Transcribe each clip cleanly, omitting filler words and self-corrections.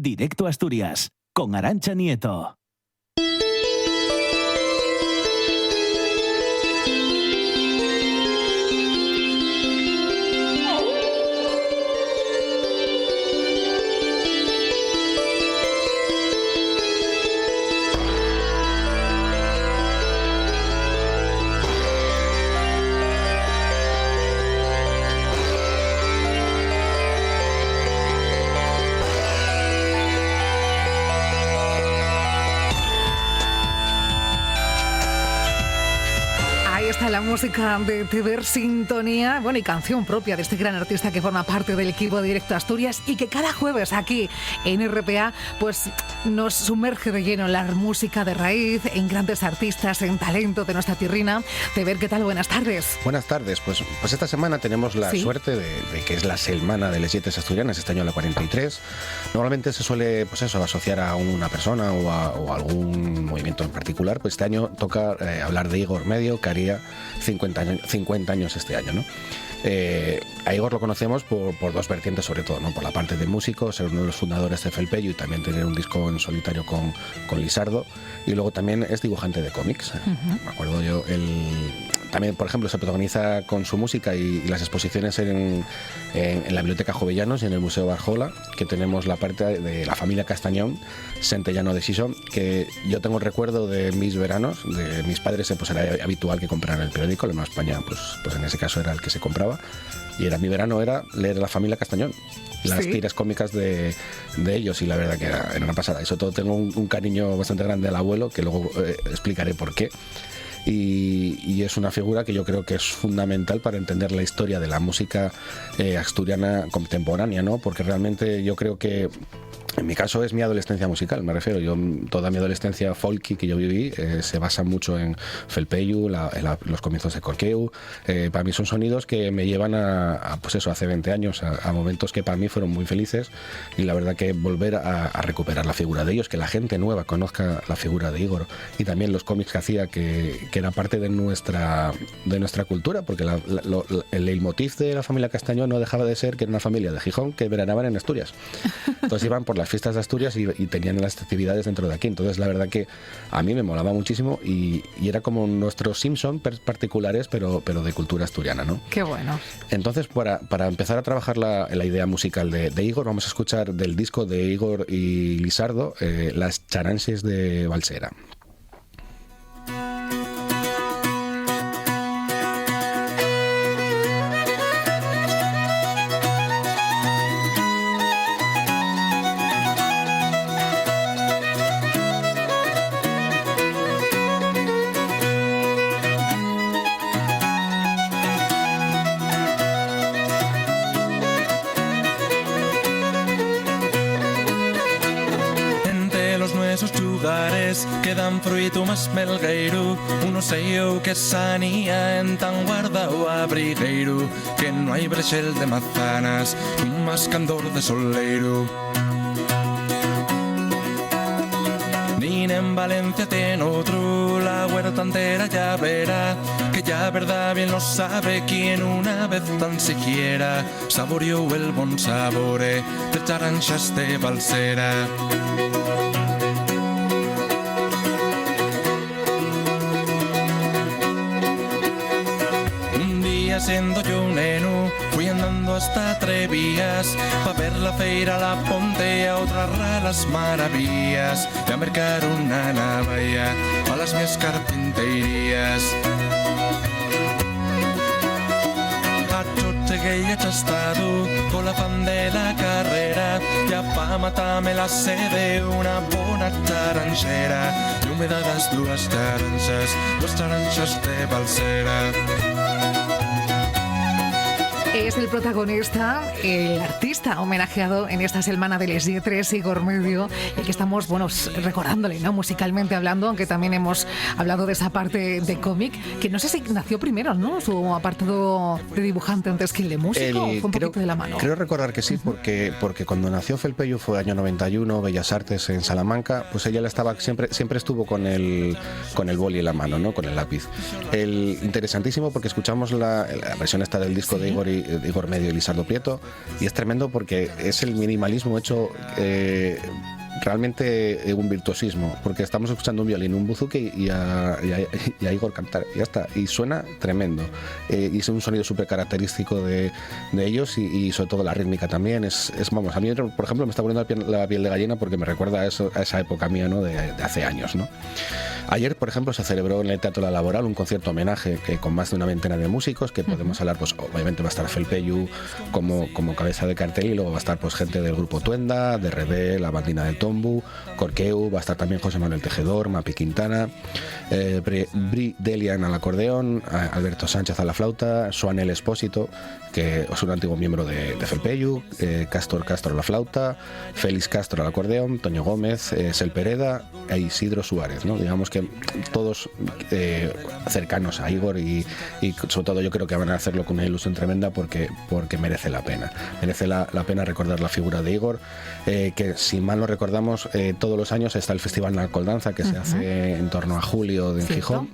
Directo Asturias, con Arantxa Nieto. La música de Teber Sintonía, bueno, y canción propia de este gran artista que forma parte del equipo de Directo Asturias y que cada jueves aquí en RPA pues nos sumerge de lleno en la música de raíz, en grandes artistas, en talento de nuestra tierrina. Teber, ¿qué tal? Buenas tardes. Buenas tardes. Pues esta semana tenemos la suerte de que es la Selmana de les Lletres Asturianes, este año la 43. Normalmente se suele asociar a una persona o a algún movimiento en particular. Pues este año toca hablar de Igor Medio, que haría 50 años este año, ¿no? A Igor lo conocemos por dos vertientes, sobre todo, ¿no? Por la parte de músico, ser uno de los fundadores de Felpeyu y también tener un disco en solitario con Lisardo, y luego también es dibujante de cómics. Me acuerdo yo, también, por ejemplo, se protagoniza con su música y las exposiciones en la Biblioteca Jovellanos y en el Museo Barjola, que tenemos la parte de la familia Castañón, Santellano de Xixón, que yo tengo el recuerdo de mis veranos, de mis padres, pues era habitual que compraran el periódico, el Nueva España, pues en ese caso era el que se compraba, y mi verano era leer la familia Castañón, las tiras cómicas de ellos, y la verdad que era una pasada. Y sobre todo tengo un cariño bastante grande al abuelo, que luego explicaré por qué. Y es una figura que yo creo que es fundamental para entender la historia de la música asturiana contemporánea, ¿no? Porque realmente yo creo que, en mi caso, es mi adolescencia musical, me refiero. Yo, toda mi adolescencia folky que yo viví se basa mucho en Felpeyu, los comienzos de Corqueu. Para mí son sonidos que me llevan hace 20 años, a momentos que para mí fueron muy felices, y la verdad que volver a recuperar la figura de ellos, que la gente nueva conozca la figura de Igor, y también los cómics que hacía, que era parte de nuestra cultura, porque el leitmotiv de la familia Castañón no dejaba de ser que era una familia de Gijón que veranaban en Asturias. Entonces iban por las fiestas de Asturias y tenían las actividades dentro de aquí. Entonces la verdad que a mí me molaba muchísimo y era como nuestros Simpson particulares, pero de cultura asturiana, ¿no? Qué bueno. Entonces, para empezar a trabajar la idea musical de Igor, vamos a escuchar del disco de Igor y Lisardo, Las Charanxes de Balsera. Quedan fruito más melgueiro, uno sello que sanía en tan guardao abrigueiro, que no hay brechel de manzanas, un mascandor de soleiro. Ni en Valencia tiene otro, la huerta entera ya verá, que ya verdad bien lo sabe quien una vez tan siquiera saboreó el bon sabore de charanxas de Balsera. Siendo yo un neno, fui andando hasta Trevías pa' ver la feira, la ponte y a otras raras maravillas, y a mercar una navalla pa' las mías carpinterías. Llegué ya chastado con la fan de la carrera, ya pa' matarme la sed de una bona charanxera, yo me da las duras charanxas de Balsera. Es el protagonista, el artista homenajeado en esta Selmana de les Lletres, Igor Medio, y que estamos, recordándole, ¿no? Musicalmente hablando, aunque también hemos hablado de esa parte de cómic, que no sé si nació primero, ¿no? Su apartado de dibujante antes que el de músico, fue un poquito de la mano. Creo recordar que sí, porque cuando nació Felpeyu fue año 91, Bellas Artes en Salamanca, pues ella siempre estuvo con el boli en la mano, ¿no? Con el lápiz. Interesantísimo, porque escuchamos la versión esta del disco de Igor y Igor Medio y Lizardo Prieto, y es tremendo porque es el minimalismo hecho realmente un virtuosismo, porque estamos escuchando un violín, un buzuki y a Igor cantar, y ya está, y suena tremendo, y es un sonido súper característico de ellos, y sobre todo la rítmica también, vamos, a mí por ejemplo me está poniendo la piel de gallina porque me recuerda a esa época mía, ¿no? de hace años, ¿no? Ayer, por ejemplo, se celebró en el Teatro La Laboral un concierto homenaje con más de una veintena de músicos, que podemos hablar, pues obviamente va a estar Felpeyu como cabeza de cartel, y luego va a estar pues gente del grupo Tuenda, de Rebé, la bandina del Tombu, Corqueu, va a estar también José Manuel Tejedor, Mapi Quintana, Bri Delian al acordeón, Alberto Sánchez a la flauta, Suanel Espósito, que es un antiguo miembro de Felpeyu, Castro a la flauta, Félix Castro al acordeón, Toño Gómez, Sel Pereda e Isidro Suárez, ¿no? Digamos que todos cercanos a Igor, y sobre todo yo creo que van a hacerlo con una ilusión tremenda porque merece la pena. Merece la pena recordar la figura de Igor, que si mal no recordamos, todos los años está el Festival Nalcoldanza, que se hace en torno a julio en Gijón.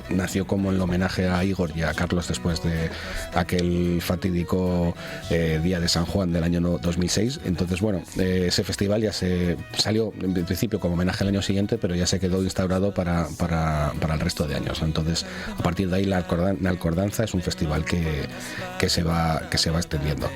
Nació como el homenaje a Igor y a Carlos después de aquel fatídico día de San Juan del año 2006. Entonces, bueno, ese festival ya se salió en principio como homenaje el año siguiente, pero ya se quedó instaurado para el resto de años. Entonces, a partir de ahí la Alcordanza es un festival que se va extendiendo.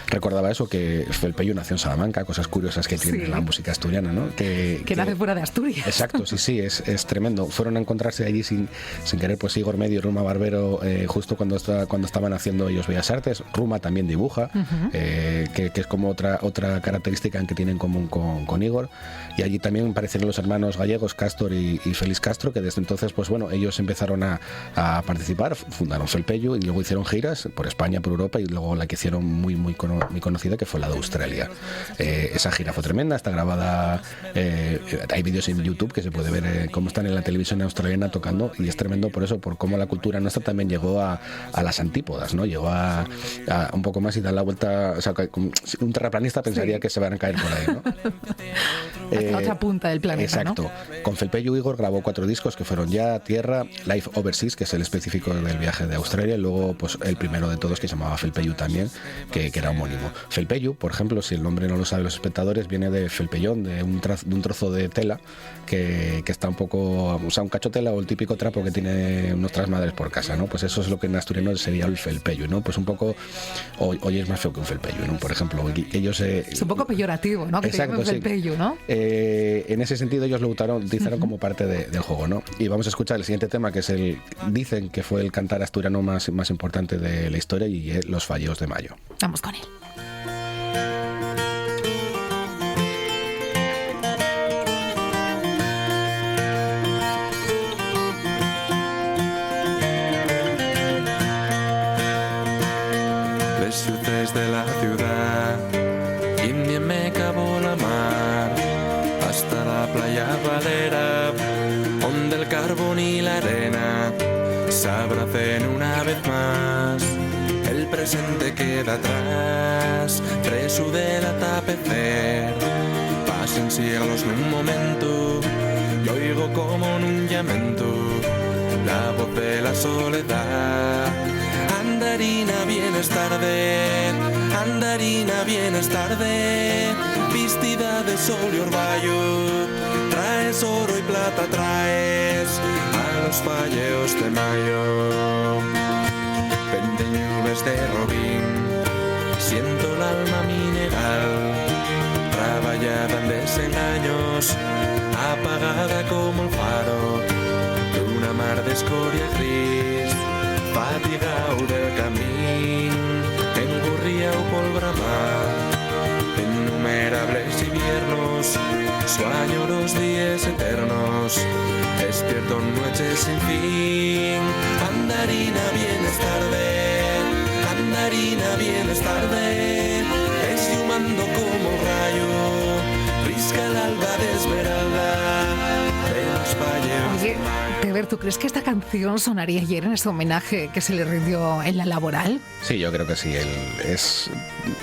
Recordaba eso, que Felpeyu nació en Salamanca, cosas curiosas que tiene la música asturiana, ¿no? Que nace fuera de Asturias. Exacto, sí, es tremendo. Fueron a encontrarse allí sin querer, pues Igor Medio y Ruma Barbero, justo cuando estaban haciendo ellos Bellas Artes. Ruma también dibuja, que es como otra característica en que tienen en común con Igor. Y allí también aparecieron los hermanos gallegos Castor y Félix Castro, que desde entonces, pues bueno, ellos empezaron a participar, fundaron Felpeyu y luego hicieron giras por España, por Europa, y luego la que hicieron muy conocida, que fue la de Australia. Esa gira fue tremenda, está grabada, hay vídeos en YouTube que se puede ver cómo están en la televisión australiana tocando, y es tremendo por eso, por cómo la cultura nuestra también llegó a las antípodas, ¿no? Llegó a un poco más y dar la vuelta, o sea, un terraplanista pensaría que se van a caer por ahí, ¿no? Hasta la otra punta del planeta. Exacto. ¿No? Con Felpeyu Igor grabó 4 discos que fueron Ya, Tierra, Life Overseas, que es el específico del viaje de Australia, y luego pues el primero de todos, que se llamaba Felpeyu también, que era homónimo. Felpeyu, por ejemplo, si el nombre no lo saben los espectadores, viene de felpellón, de un trozo de tela que está un poco, o sea, un cacho tela, o el típico trapo que tiene nuestras madres por casa, ¿no? Pues eso es lo que en asturiano sería el felpeyu, ¿no? Pues un poco, hoy es más feo que un felpeyu, ¿no? Por ejemplo, ellos... es un poco peyorativo, ¿no? Que exacto, te llamen felpeyu, ¿no? En ese sentido ellos lo utilizaron como parte del juego, ¿no? Y vamos a escuchar el siguiente tema, que es dicen que fue el cantar asturiano más importante de la historia, y es Los Falleos de Mayo. Vamos con él. Les luces de la ciudad, y bien me acabó la mar, hasta la playa Valera, donde el carbón y la arena se abracen una vez más. El presente queda atrás, preso del atapecer. Pasen siglos en un momento, y oigo como en un llamento la voz de la soledad. Andarina, vienes tarde, andarina, vienes tarde, vestida de sol y orvallo, traes oro y plata, traes a los falleos de mayo. Venden nubes de robín, siento el alma mineral, traballada en desengaños, apagada como el faro de una mar de escoria gris, fatigao del camín, engurriao pol bramar, innumerables inviernos, sueño los días eternos, despierto en noches sin fin. Andarina, vienes tarde, andarina, vienes tarde, esfumando como rayo, risca el alba de esmeralda de los falleos. Oye, te ver, ¿tú crees que esta canción sonaría ayer en ese homenaje que se le rindió en la Laboral? Sí, yo creo que sí.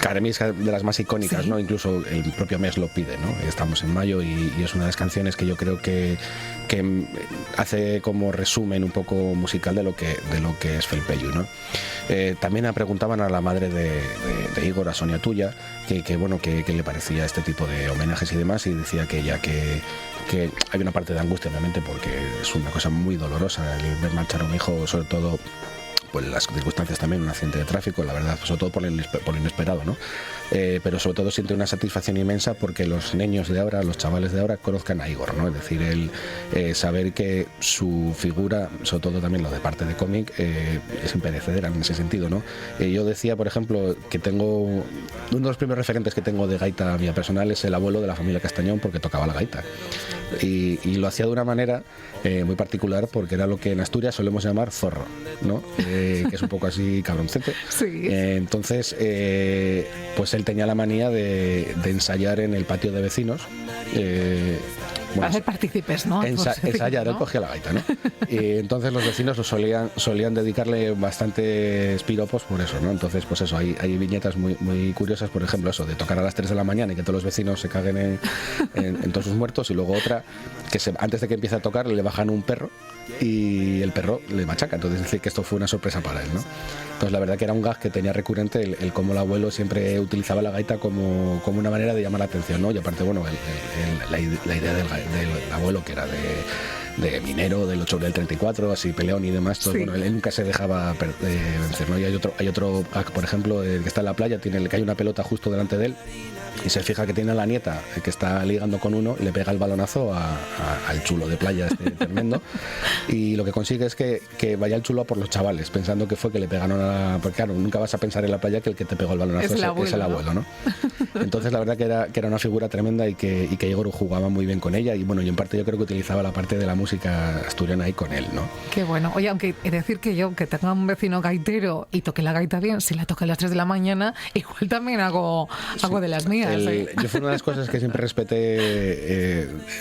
Para mí es de las más icónicas, ¿sí? ¿No? Incluso el propio mes lo pide, ¿no? Estamos en mayo y es una de las canciones que yo creo que hace como resumen un poco musical de lo que es Felpeyu, ¿no? También preguntaban a la madre de Igor, a Sonia Tuya, que le parecía este tipo de homenajes y demás, y decía que ella que hay una parte de angustia, obviamente, porque es una cosa muy dolorosa el ver marchar a un hijo, sobre todo pues las circunstancias también, un accidente de tráfico, la verdad, sobre todo por lo inesperado, ¿no? Pero sobre todo siente una satisfacción inmensa porque los niños de ahora, los chavales de ahora conozcan a Igor, ¿no? Es decir, saber que su figura, sobre todo también lo de parte de cómic, es imperecedera en ese sentido, ¿no? Yo decía, por ejemplo, que uno de los primeros referentes que tengo de gaita mía personal es el abuelo de la familia Castañón, porque tocaba la gaita y lo hacía de una manera muy particular, porque era lo que en Asturias solemos llamar zorro, ¿no? Que es un poco así cabroncete. Sí. Entonces, pues él tenía la manía de ensayar en el patio de vecinos. Para ser partícipes, ¿no? Ensayar, ¿no? Él cogía la gaita, ¿no? Y entonces los vecinos solían dedicarle bastantes piropos por eso, ¿no? Entonces, pues eso, hay viñetas muy, muy curiosas, por ejemplo, eso de tocar a las 3 de la mañana y que todos los vecinos se caguen en todos sus muertos, y luego otra, que antes de que empiece a tocar le bajan un perro y el perro le machaca. Entonces dice que esto fue una sorpresa para él, ¿no? Entonces la verdad que era un gag que tenía recurrente el cómo el abuelo siempre utilizaba la gaita como una manera de llamar la atención, ¿no? Y aparte, bueno, la idea del abuelo, que era de minero del 8 del 34, así peleón y demás, todo, sí. Bueno, él nunca se dejaba vencer, ¿no? Y hay otro por ejemplo, el que está en la playa, que hay una pelota justo delante de él y se fija que tiene a la nieta que está ligando con uno y le pega el balonazo al chulo de playa tremendo, y lo que consigue es que vaya el chulo a por los chavales, pensando que fue que le pegaron porque claro, nunca vas a pensar en la playa que el que te pegó el balonazo es el abuelo, ¿no? Entonces la verdad que era una figura tremenda y que Igor jugaba muy bien con ella, y bueno, y en parte yo creo que utilizaba la parte de la música asturiana ahí con él, ¿no? Qué bueno. Oye, aunque he de decir que yo, que tenga un vecino gaitero y toque la gaita bien, si la toca a las 3 de la mañana, igual también hago de las mías. Yo fue una de las cosas que siempre respeté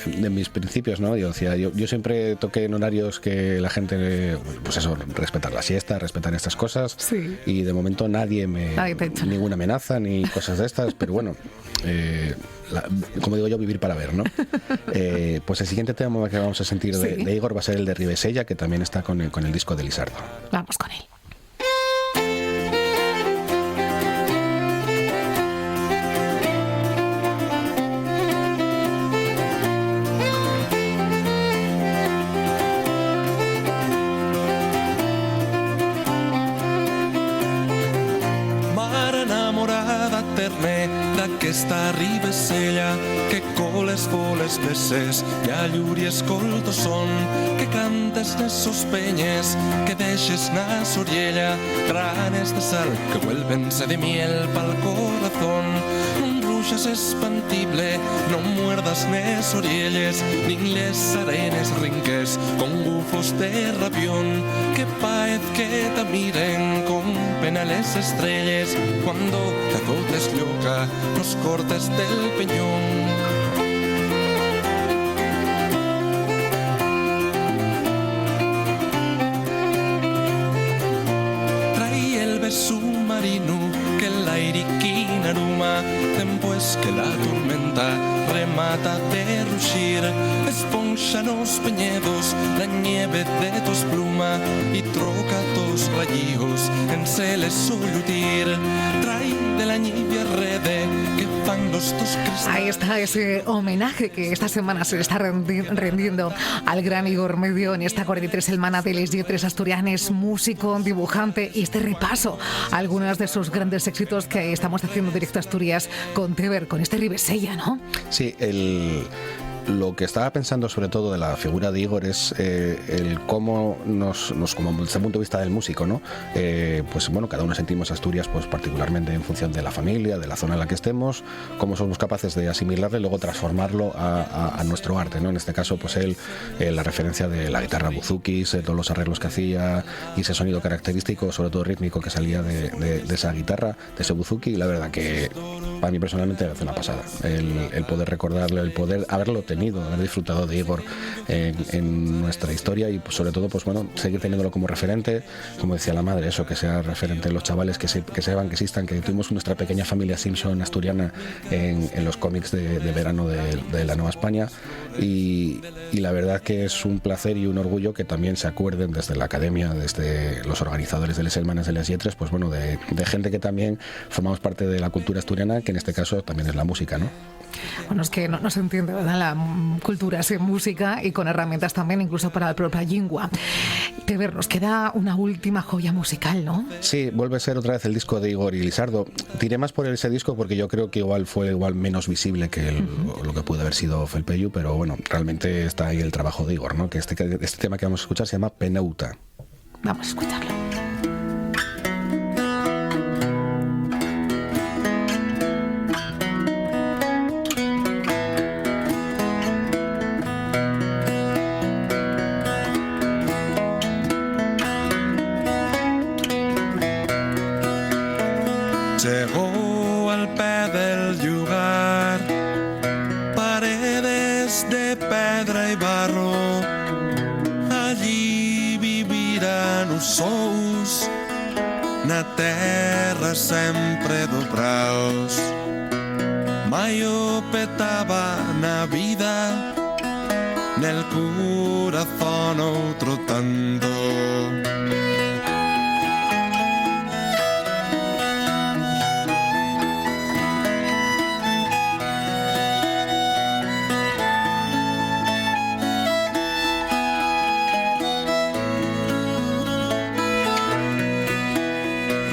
de mis principios, ¿no? Yo siempre toqué en horarios que la gente, pues eso, respetar la siesta, respetar estas cosas, sí. Y de momento nadie ninguna amenaza ni cosas de estas, pero bueno, como digo yo, vivir para ver, ¿no? Pues el siguiente tema que vamos a sentir de Igor va a ser el de Ribesella, que también está con el disco de Lisardo. Vamos con él. D'aquesta Ribesella que coles voles veces i a lluri escolto son que cantes nesos peñes que deixes na soriella granes de sal que vuelvense de miel pa'l corazón. Non ruxas espantible, non muerdas nes orielles nin les arenes rinques con bufos de rabión que paez que te miren con pena les estrelles cuando te agotes loca los cortes del peñón. Trae el beso marino que la iriquina aroma, después que la tormenta remata de rugir, esponja los peñedos la nieve de tus plumas y troca tus rayos en celes solutir. Trae de la nieve rede que fan los dos cristales. Ahí está ese homenaje que esta semana se le está rendiendo al gran Igor Medio en esta 43 Semana de les Lletres Asturianes, músico, dibujante, y este repaso a algunos de sus grandes éxitos que estamos haciendo directo a Asturias con Teber, con este Ribesella, ¿no? Sí, lo que estaba pensando sobre todo de la figura de Igor es el cómo como desde el punto de vista del músico, ¿no? Pues bueno, cada uno sentimos Asturias pues particularmente en función de la familia, de la zona en la que estemos, cómo somos capaces de asimilarlo y luego transformarlo a nuestro arte, ¿no? En este caso, pues la referencia de la guitarra buzukis, todos los arreglos que hacía y ese sonido característico, sobre todo rítmico, que salía de esa guitarra, de ese buzuki, y la verdad que para mí personalmente hace una pasada. El poder recordarlo, el poder haberlo tenido, haber disfrutado de Igor en nuestra historia y pues, sobre todo, pues bueno, seguir teniéndolo como referente, como decía la madre, eso, que sea referente en los chavales, que sepan que existan, que tuvimos nuestra pequeña familia Simpson asturiana en los cómics de verano de la Nueva España y la verdad que es un placer y un orgullo que también se acuerden desde la academia, desde los organizadores de les Selmanes de les Lletres, pues bueno, de gente que también formamos parte de la cultura asturiana, que en este caso también es la música, ¿no? Bueno, es que no se entiende, ¿verdad? La cultura sin música y con herramientas también, incluso para la propia lingua. Teber, nos queda una última joya musical, ¿no? Sí, vuelve a ser otra vez el disco de Igor y Lisardo. Tiré más por ese disco porque yo creo que fue menos visible que lo que pudo haber sido Felpeyu, pero bueno, realmente está ahí el trabajo de Igor, ¿no? Que este tema que vamos a escuchar se llama Penauta. Vamos a escucharlo. Llegó al pie del lugar, paredes de pedra y barro, allí vivirán os ous, na terra sempre dobraos. Mayo petaba na vida, nel corazón outro tanto.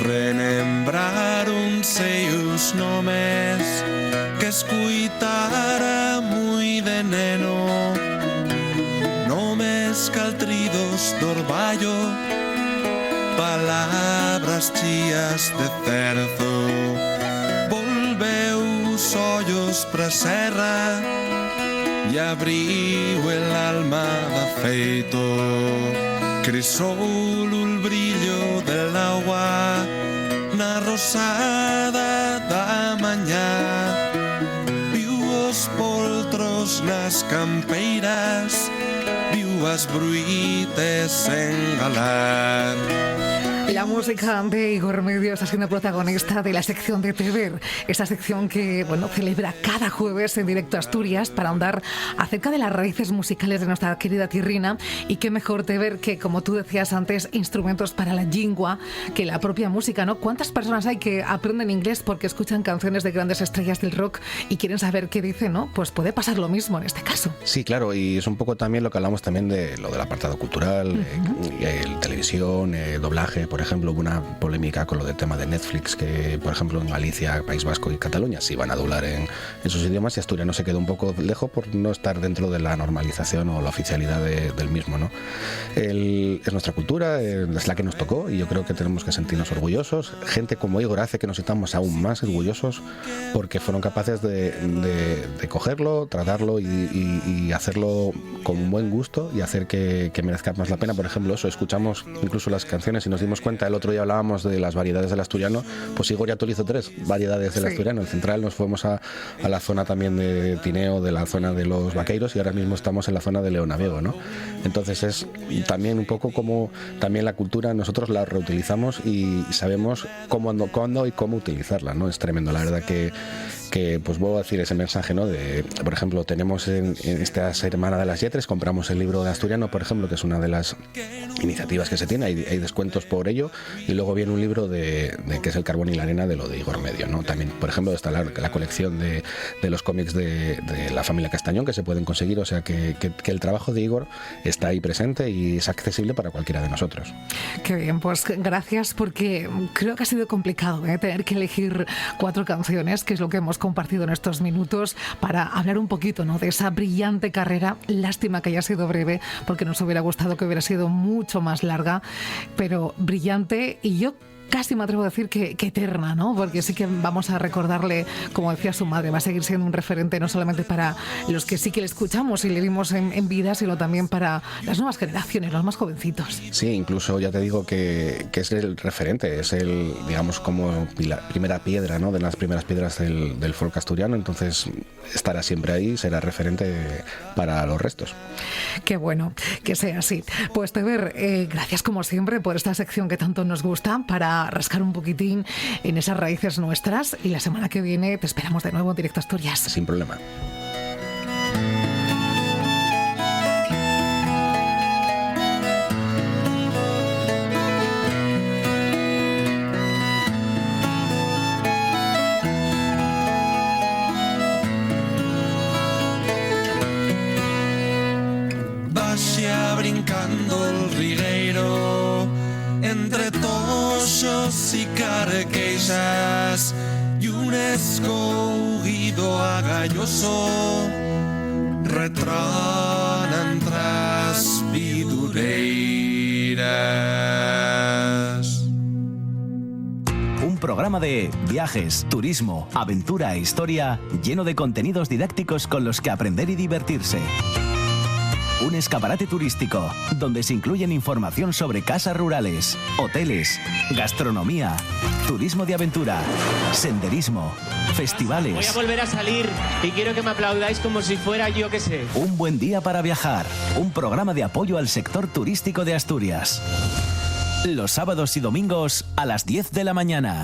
Remembraron-se os nomes que escuitara muy de neno, nomes caltridos d'orballo, palabras chías de cerzo. Volveu os ollos pra serra e abriu el alma d'afeito. Crisou el brillo del agua na rosada da mañá, viu os poltros nas campeiras, viu as bruites engalar. La música de Igor Medio está siendo protagonista de la sección de Teber, esta sección que celebra cada jueves en directo Asturias para ahondar acerca de las raíces musicales de nuestra querida tierrina. Y qué mejor Teber que, como tú decías antes, instrumentos para la lingua que la propia música, ¿no? ¿Cuántas personas hay que aprenden inglés porque escuchan canciones de grandes estrellas del rock y quieren saber qué dicen, ¿no? Pues puede pasar lo mismo en este caso. Sí, claro, y es un poco también lo que hablamos también de lo del apartado cultural, televisión, doblaje. Por ejemplo, hubo una polémica con lo del tema de Netflix, que por ejemplo en Galicia, País Vasco y Cataluña se iban a doblar en sus idiomas, y Asturias se quedó un poco lejos por no estar dentro de la normalización o la oficialidad del mismo, ¿no? Es nuestra cultura, es la que nos tocó, y yo creo que tenemos que sentirnos orgullosos. Gente como Igor hace que nos sintamos aún más orgullosos porque fueron capaces de cogerlo, tratarlo y hacerlo con un buen gusto y hacer que merezca más la pena. Por ejemplo, escuchamos incluso las canciones y nos dimos cuenta, el otro día hablábamos de las variedades del asturiano, pues Igor ya actualizó 3 variedades del asturiano. El central, nos fuimos a la zona también de Tineo, de la zona de los Vaqueiros, y ahora mismo estamos en la zona de Leonaviego, ¿no? Entonces es también un poco como también la cultura, nosotros la reutilizamos y sabemos cuándo y cómo utilizarla, ¿no? Es tremendo, la verdad que pues vuelvo a decir ese mensaje, ¿no? De, por ejemplo, tenemos en esta Semana de las Lletres, compramos el libro de asturiano, por ejemplo, que es una de las iniciativas que se tiene, hay descuentos por ello, y luego viene un libro de que es El carbón y la arena, de lo de Igor Medio, ¿no? También, por ejemplo, está la colección de los cómics de la familia Castañón, que se pueden conseguir, o sea que el trabajo de Igor está ahí presente y es accesible para cualquiera de nosotros. Qué bien, pues gracias, porque creo que ha sido complicado tener que elegir 4 canciones, que es lo que hemos compartido en estos minutos, para hablar un poquito, ¿no?, de esa brillante carrera. Lástima que haya sido breve, porque nos hubiera gustado que hubiera sido mucho más larga, pero brillante. Y yo casi me atrevo a decir que eterna, ¿no? Porque sí que vamos a recordarle, como decía su madre, va a seguir siendo un referente no solamente para los que sí que le escuchamos y le vimos en vida, sino también para las nuevas generaciones, los más jovencitos. Sí, incluso ya te digo que es el referente, es el, digamos, como la primera piedra, ¿no? De las primeras piedras del folk asturiano, entonces estará siempre ahí, será referente para los restos. Qué bueno que sea así. Pues Teber, gracias como siempre por esta sección que tanto nos gusta, para rascar un poquitín en esas raíces nuestras, y la semana que viene te esperamos de nuevo en Directo Asturias. Sin problema. Vaya brincando el rigueiro entre toxos y carqueixas y un escogido agalloso retranan tras vidureiras. Un programa de viajes, turismo, aventura e historia lleno de contenidos didácticos con los que aprender y divertirse. Un escaparate turístico donde se incluyen información sobre casas rurales, hoteles, gastronomía, turismo de aventura, senderismo, festivales. Voy a volver a salir y quiero que me aplaudáis como si fuera yo que sé. Un buen día para viajar. Un programa de apoyo al sector turístico de Asturias. Los sábados y domingos a las 10 de la mañana.